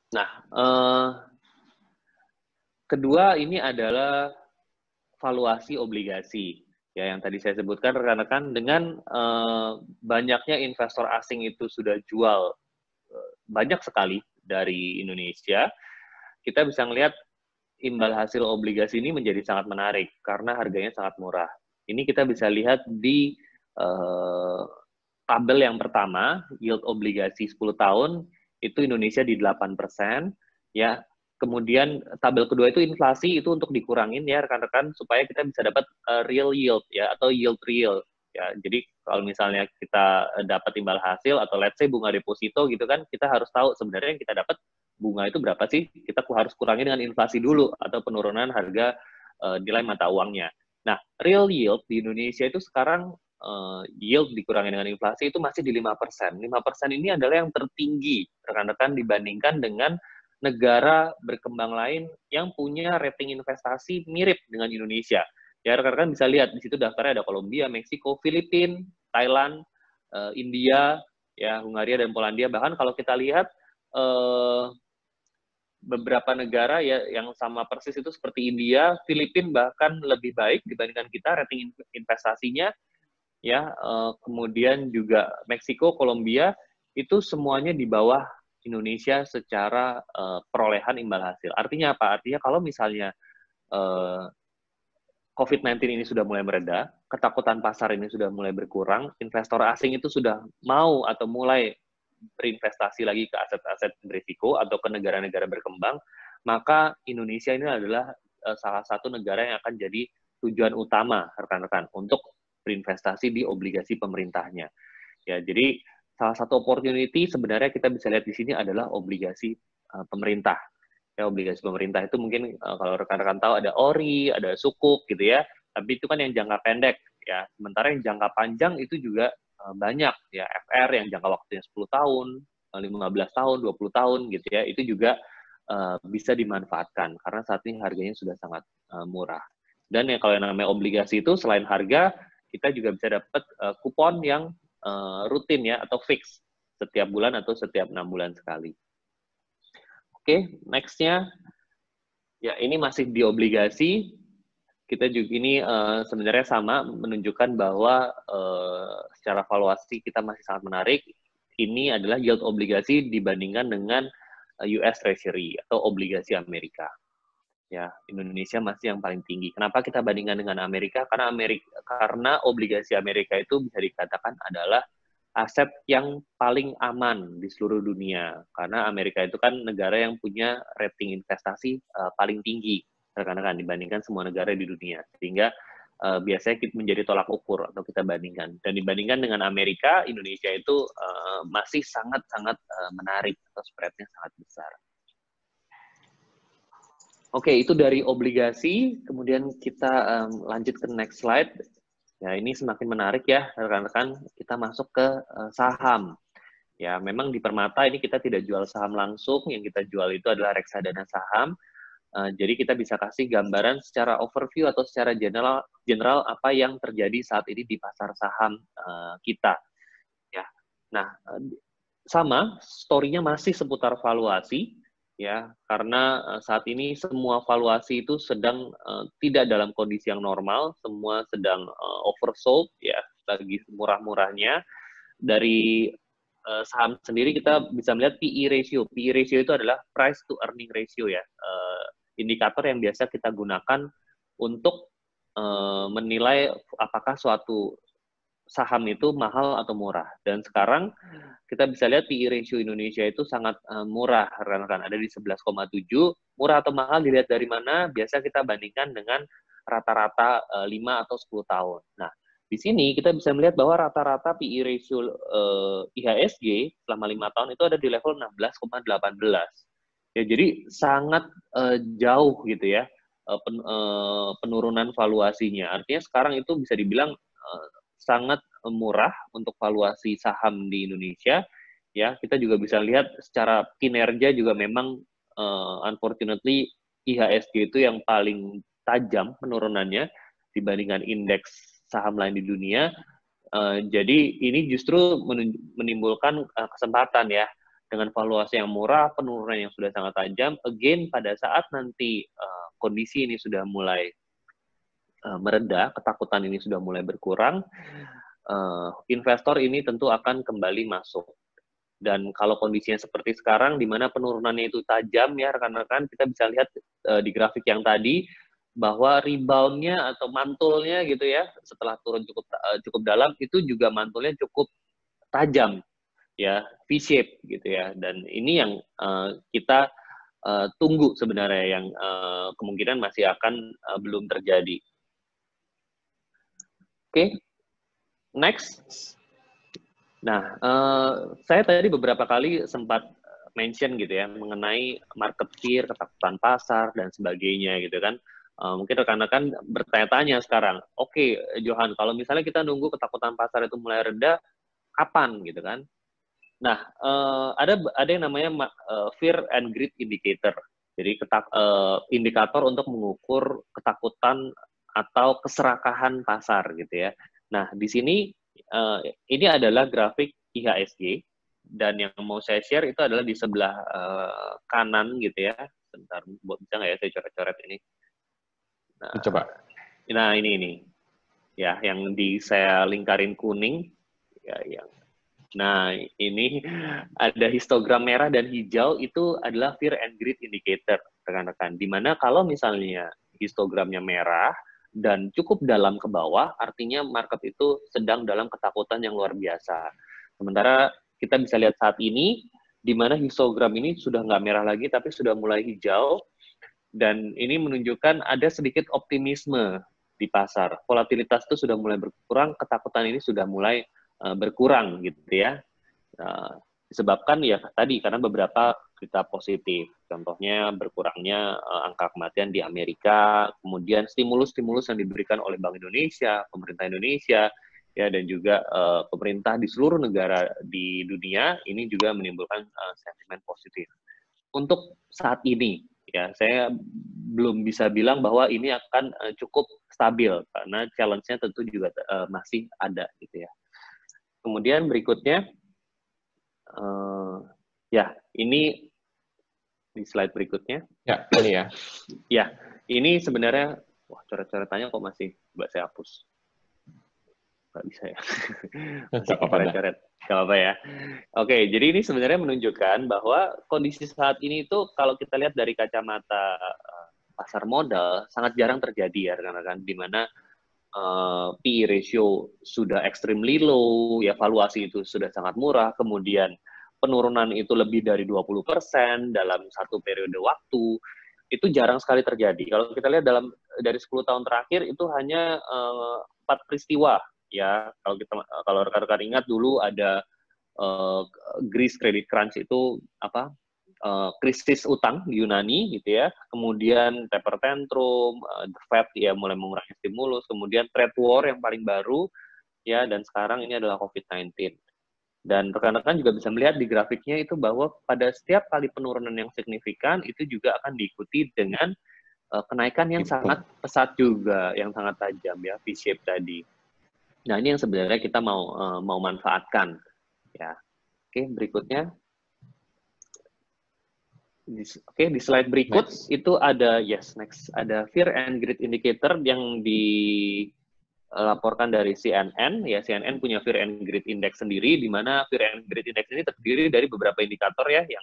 Nah, kedua ini adalah valuasi obligasi. Ya, yang tadi saya sebutkan rekan-rekan, dengan banyaknya investor asing itu sudah jual banyak sekali dari Indonesia, kita bisa melihat imbal hasil obligasi ini menjadi sangat menarik karena harganya sangat murah. Ini kita bisa lihat di tabel yang pertama, yield obligasi 10 tahun, itu Indonesia di 8%, ya. Kemudian tabel kedua itu inflasi, itu untuk dikurangin ya rekan-rekan, supaya kita bisa dapat real yield ya, atau yield real. Ya, jadi kalau misalnya kita dapat imbal hasil, atau let's say bunga deposito gitu kan, kita harus tahu sebenarnya yang kita dapat bunga itu berapa sih, kita harus kurangi dengan inflasi dulu, atau penurunan harga nilai mata uangnya. Nah, real yield di Indonesia itu sekarang yield dikurangi dengan inflasi itu masih di 5%. 5% ini adalah yang tertinggi, rekan-rekan, dibandingkan dengan negara berkembang lain yang punya rating investasi mirip dengan Indonesia. Ya, rekan-rekan bisa lihat, di situ daftarnya ada Kolombia, Meksiko, Filipina, Thailand, India, ya, Hungaria, dan Polandia. Bahkan kalau kita lihat beberapa negara ya yang sama persis itu seperti India, Filipina bahkan lebih baik dibandingkan kita rating investasinya, ya. Kemudian juga Meksiko, Kolombia, itu semuanya di bawah Indonesia secara perolehan imbal hasil. Artinya apa? Artinya kalau misalnya COVID-19 ini sudah mulai mereda, ketakutan pasar ini sudah mulai berkurang, investor asing itu sudah mau atau mulai berinvestasi lagi ke aset-aset berisiko atau ke negara-negara berkembang, maka Indonesia ini adalah salah satu negara yang akan jadi tujuan utama rekan-rekan untuk berinvestasi di obligasi pemerintahnya. Ya, jadi salah satu opportunity sebenarnya kita bisa lihat di sini adalah obligasi pemerintah. Ya, obligasi pemerintah itu mungkin kalau rekan-rekan tahu ada ORI, ada Sukuk gitu ya. Tapi itu kan yang jangka pendek ya. Sementara yang jangka panjang itu juga banyak ya, FR yang jangka waktunya 10 tahun, 15 tahun, 20 tahun gitu ya. Itu juga bisa dimanfaatkan karena saat ini harganya sudah sangat murah. Dan yang kalau yang namanya obligasi itu selain harga, kita juga bisa dapat kupon yang rutin ya, atau fix setiap bulan atau setiap 6 bulan sekali. Oke, next-nya, ya ini masih di obligasi. Kita juga ini sebenarnya sama, menunjukkan bahwa secara valuasi kita masih sangat menarik. Ini adalah yield obligasi dibandingkan dengan US Treasury atau obligasi Amerika. Ya, Indonesia masih yang paling tinggi. Kenapa kita bandingkan dengan Amerika? Karena obligasi Amerika itu bisa dikatakan adalah aset yang paling aman di seluruh dunia. Karena Amerika itu kan negara yang punya rating investasi paling tinggi, rekan-rekan, dibandingkan semua negara di dunia. Sehingga biasanya kita menjadi tolak ukur atau kita bandingkan. Dan dibandingkan dengan Amerika, Indonesia itu masih sangat-sangat menarik atau spread-nya sangat besar. Oke, itu dari obligasi. Kemudian kita lanjut ke next slide. Ya, ini semakin menarik ya, rekan-rekan. Kita masuk ke saham. Ya, memang di Permata ini kita tidak jual saham langsung, yang kita jual itu adalah reksadana saham. Jadi kita bisa kasih gambaran secara overview atau secara general apa yang terjadi saat ini di pasar saham kita. Ya, nah sama story-nya masih seputar valuasi. Ya, karena saat ini semua valuasi itu sedang tidak dalam kondisi yang normal, semua sedang oversold ya, lagi murah-murahnya. Dari saham sendiri kita bisa melihat PE ratio. PE ratio itu adalah price to earning ratio ya, indikator yang biasa kita gunakan untuk menilai apakah suatu saham itu mahal atau murah. Dan sekarang kita bisa lihat PE ratio Indonesia itu sangat murah, rekan-rekan. Ada di 11,7. Murah atau mahal dilihat dari mana? Biasa kita bandingkan dengan rata-rata 5 atau 10 tahun. Nah, di sini kita bisa melihat bahwa rata-rata PE ratio IHSG selama 5 tahun itu ada di level 16,18. Ya, jadi sangat jauh gitu ya penurunan valuasinya. Artinya sekarang itu bisa dibilang sangat murah untuk valuasi saham di Indonesia. Ya, kita juga bisa lihat secara kinerja juga memang unfortunately IHSG itu yang paling tajam penurunannya dibandingkan indeks saham lain di dunia. Jadi ini justru menimbulkan kesempatan ya dengan valuasi yang murah, penurunan yang sudah sangat tajam. Again, pada saat nanti kondisi ini sudah mulai mereda, ketakutan ini sudah mulai berkurang, investor ini tentu akan kembali masuk. Dan kalau kondisinya seperti sekarang, di mana penurunannya itu tajam ya rekan-rekan, kita bisa lihat di grafik yang tadi, bahwa rebound-nya atau mantulnya gitu ya, setelah turun cukup dalam, itu juga mantulnya cukup tajam, ya, V-shape gitu ya. Dan ini yang kita tunggu sebenarnya, yang kemungkinan masih akan belum terjadi. Oke, next. Nah, saya tadi beberapa kali sempat mention gitu ya, mengenai market fear, ketakutan pasar, dan sebagainya gitu kan. Mungkin rekan-rekan bertanya-tanya sekarang, oke, Johan, kalau misalnya kita nunggu ketakutan pasar itu mulai reda, kapan gitu kan? Nah, ada yang namanya fear and greed indicator. Jadi indikator untuk mengukur ketakutan atau keserakahan pasar gitu ya. Nah, di sini ini adalah grafik IHSG, dan yang mau saya share itu adalah di sebelah kanan gitu ya. Bentar, bisa nggak ya saya coret-coret ini? Nah, coba. Nah, ini ya, yang saya lingkarin kuning ya, yang nah, ini ada histogram merah dan hijau, itu adalah fear and greed indicator, rekan-rekan. Dimana kalau misalnya histogramnya merah dan cukup dalam ke bawah, artinya market itu sedang dalam ketakutan yang luar biasa. Sementara kita bisa lihat saat ini, di mana histogram ini sudah nggak merah lagi, tapi sudah mulai hijau, dan ini menunjukkan ada sedikit optimisme di pasar. Volatilitas itu sudah mulai berkurang, ketakutan ini sudah mulai berkurang gitu ya. Disebabkan ya tadi karena beberapa berita positif. Contohnya berkurangnya angka kematian di Amerika, kemudian stimulus-stimulus yang diberikan oleh Bank Indonesia, pemerintah Indonesia, ya, dan juga pemerintah di seluruh negara di dunia ini juga menimbulkan sentimen positif. Untuk saat ini, ya, saya belum bisa bilang bahwa ini akan cukup stabil karena challenge-nya tentu juga masih ada gitu ya. Kemudian berikutnya, ya, ini di slide berikutnya. Ya, ini ya. Ya, ini sebenarnya, wah, coret-coretannya kok masih, coba saya hapus. Nggak bisa ya. Masih coret-coret. Nggak apa-apa ya. Oke, jadi ini sebenarnya menunjukkan bahwa kondisi saat ini itu kalau kita lihat dari kacamata pasar modal, sangat jarang terjadi ya rekan-rekan, di mana PE ratio sudah extremely low, ya, valuasi itu sudah sangat murah, kemudian penurunan itu lebih dari 20% dalam satu periode waktu, itu jarang sekali terjadi. Kalau kita lihat dari 10 tahun terakhir, itu hanya 4 peristiwa, ya. Kalau rekan-rekan ingat dulu ada Greece credit crunch, itu apa? Krisis utang di Yunani gitu ya, kemudian taper tantrum, the Fed ya mulai mengurangi stimulus, kemudian trade war yang paling baru ya, dan sekarang ini adalah COVID-19. Dan rekan-rekan juga bisa melihat di grafiknya itu bahwa pada setiap kali penurunan yang signifikan itu juga akan diikuti dengan kenaikan yang sangat pesat juga, yang sangat tajam ya, V-shape tadi. Nah, ini yang sebenarnya kita mau manfaatkan ya. Oke, berikutnya. Oke, di slide berikut next. Itu ada next, ada fear and greed indicator yang dilaporkan dari CNN. Ya, CNN punya fear and greed index sendiri, di mana fear and greed index ini terdiri dari beberapa indikator ya, yang